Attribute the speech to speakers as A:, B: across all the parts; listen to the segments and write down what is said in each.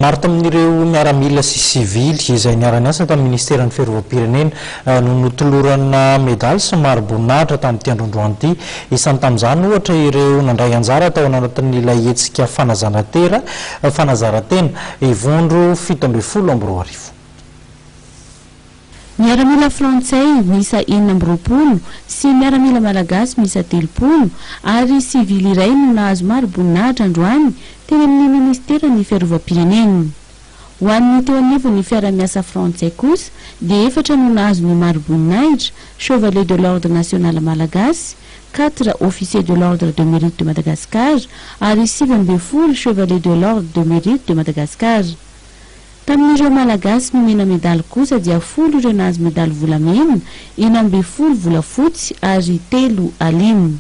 A: Maro tamin'ireo miaramila sy sivily izay niara-niasa tamin'ny ministeran'ny fiarovam-pirenena no notolorana medaly sy maro boninahitra tamin'ity androandroany ity. Isany tamin'izany ohatra ireo nandray anjara tao anatin'ilay hetsika fanazaran-tena Ivondro 720.
B: Miaramila frantsay misa 420 sy miaramila malagasy misa 30 ary sivily iray no nahazo maro boninahitra androany teny amin'ny ministeran'ny fiarovam-pirenena. Ho an'ny teo anivon'ny fiara-miasa frantsay kosa dia 4 no nahazo ny maro boninahitra: Chevalier de l'Ordre national malagasy, 4 officiers de l'Ordre de mérite de Madagascar ary 20 Chevalier de l'Ordre de mérite de Madagascar. Tamin'ireo malagasy nomena medaly kosa dia 10 ireo nahazo medaly volamena, 20 volafotsy ary 3 alimo.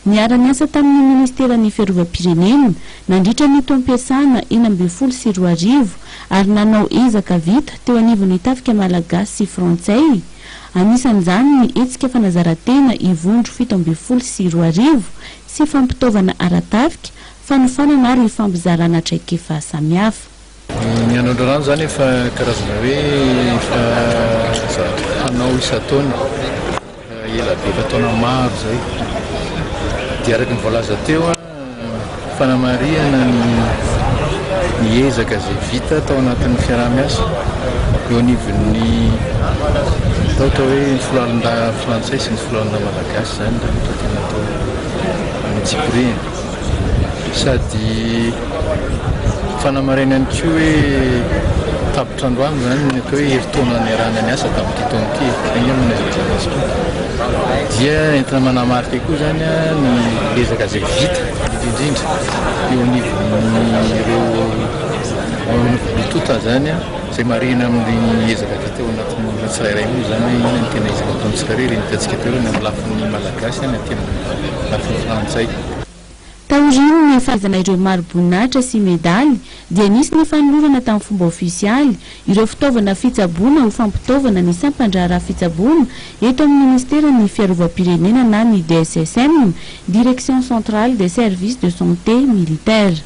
B: Niara-niasa tamin'ny ministeran'ny fiarovam-pirenena nandritra ny toam-piasana 20 sy 20 ary nanao ezaka vita teo anivon'ny tafika malagasy sy frantsay. Anisan'izany ny hetsika fanazaran-tena Ivondro 720 sy 20 sy fampitaovana ara-tafika, fanofanana ary fampizarana traikefa samihafa.
C: Ny androandro zany efa karazana hoe efa hanao isa-taona ela be efa taona maro zay dia araka ny voalaza teo fanamariana ny ezaka zay vita tao anatin'ny fiaraha-miasa eo anivon'ny atao hoe ny foloalina frantsay sy ny foloalina malagasy zany raha tena atao mitsipirihana sady fanamarena ihany koa hoe tapitra androany zany ny atao hoe heritaona ny arahana ny asa tamin'ity taona ity igny manazavazana azy ity dia entina manamarika koa zany ny ezaka zay vita indrindra eo anivon'ireo mitota zany zay marina amin'ny ezaka vita eo anatin'ny tsirairay moa zany ina ny tena ezaka ataon'ny tsirairay reny hitantsika teo ny amin'ny lafin'ny malagasy ny aty amin'ny lafin'ny frantsay.
B: Taorino ny fazana ireo maro boninahitra sy medaly dia nisy ny fanolorana tamin'ny fomba ofisialy ireo fitaovana fitsaboana ho fampitaovana ny sampandraharaha fitsaboana eto amin'ny ministeran'ny fiarovam-pirenena na ny DSSM, Direction centrale des services de santé militaire.